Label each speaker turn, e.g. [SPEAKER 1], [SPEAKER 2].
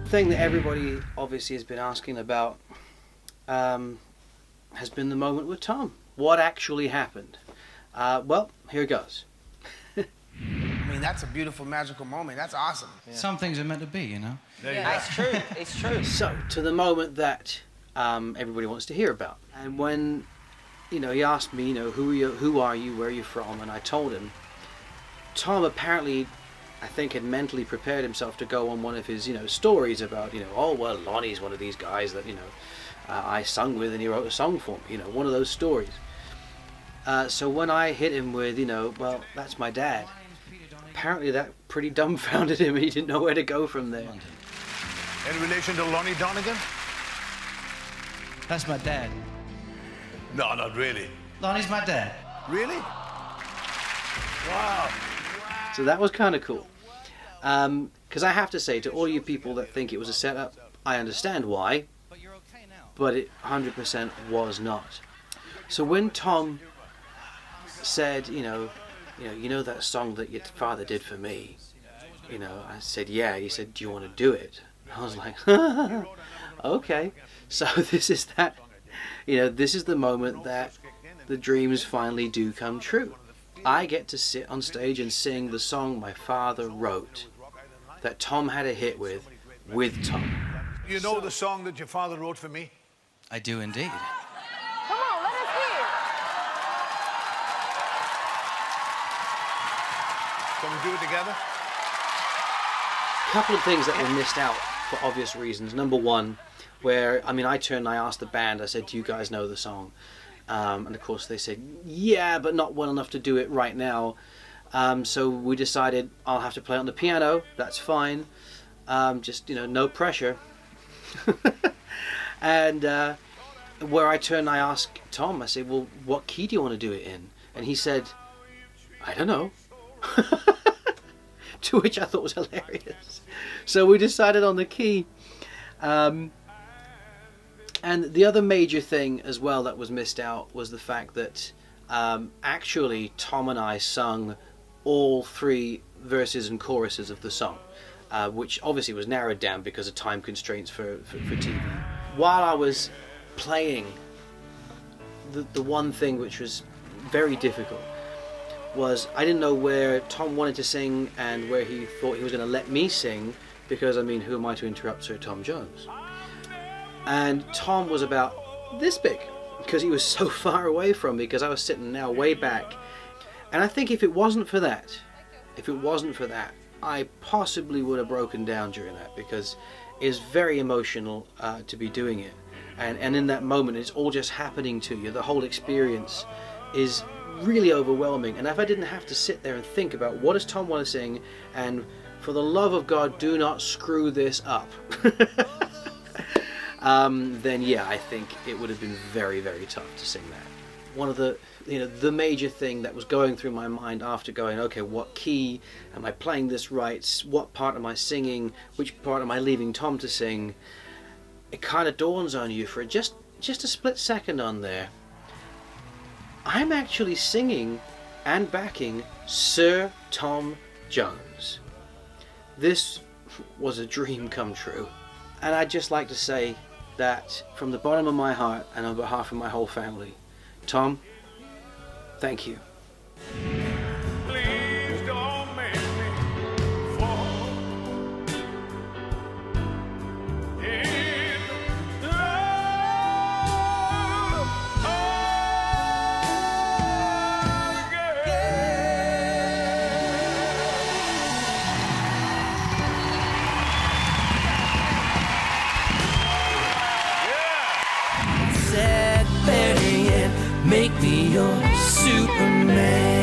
[SPEAKER 1] thing that everybody obviously has been asking about has been the moment with Tom. What actually happened? Well, here goes.
[SPEAKER 2] I mean, that's a beautiful, magical moment. That's awesome.
[SPEAKER 3] Yeah. Some things are meant to be, you know?
[SPEAKER 2] It's true. It's true.
[SPEAKER 1] So, to the moment that everybody wants to hear about. And when, he asked me, who are you, where are you from? And I told him. Tom apparently, I think, had mentally prepared himself to go on one of his, stories about, oh, well, Lonnie's one of these guys that, I sung with and he wrote a song for me, one of those stories. So when I hit him with, well, that's my dad, apparently that pretty dumbfounded him and he didn't know where to go from there.
[SPEAKER 4] Any relation to Lonnie Donegan?
[SPEAKER 3] That's my dad.
[SPEAKER 4] No, not really.
[SPEAKER 3] Lonnie's my dad.
[SPEAKER 4] Really? Wow.
[SPEAKER 1] So that was kind of cool. Because I have to say, to all you people that think it was a setup, I understand why, but it 100% was not. So when Tom said, you know that song that your father did for me, I said, yeah. He said, do you want to do it? I was like, okay. So this is that, this is the moment that the dreams finally do come true. I get to sit on stage and sing the song my father wrote, that Tom had a hit with Tom.
[SPEAKER 4] You know the song that your father wrote for me?
[SPEAKER 3] I do indeed.
[SPEAKER 5] Come on, let us hear it.
[SPEAKER 4] Can we do it together?
[SPEAKER 1] A couple of things that were missed out for obvious reasons. Number one, where, I turned and I asked the band, I said, do you guys know the song? And of course they said, yeah, but not well enough to do it right now. So we decided I'll have to play on the piano. That's fine. Just, no pressure. And where I turned and I asked Tom, I said, well, what key do you want to do it in? And he said, I don't know. To which I thought was hilarious. So we decided on the key. And the other major thing as well that was missed out was the fact that actually Tom and I sung all 3 verses and choruses of the song, which obviously was narrowed down because of time constraints for TV. While I was playing, the one thing which was very difficult was I didn't know where Tom wanted to sing and where he thought he was going to let me sing, because who am I to interrupt Sir Tom Jones? And Tom was about this big because he was so far away from me, because I was sitting now way back. And I think if it wasn't for that, I possibly would have broken down during that, because it's very emotional to be doing it. And in that moment, it's all just happening to you. The whole experience is really overwhelming. And if I didn't have to sit there and think about what does Tom want to sing, and for the love of God, do not screw this up, then yeah, I think it would have been very, very tough to sing that. One of the major thing that was going through my mind after going, okay, what key am I playing this right? What part am I singing? Which part am I leaving Tom to sing? It kind of dawns on you for just a split second on there. I'm actually singing and backing Sir Tom Jones. This was a dream come true. And I'd just like to say that from the bottom of my heart and on behalf of my whole family, Tom, thank you.
[SPEAKER 4] Please don't make me fall in love
[SPEAKER 6] Said, bury it, make me your Superman.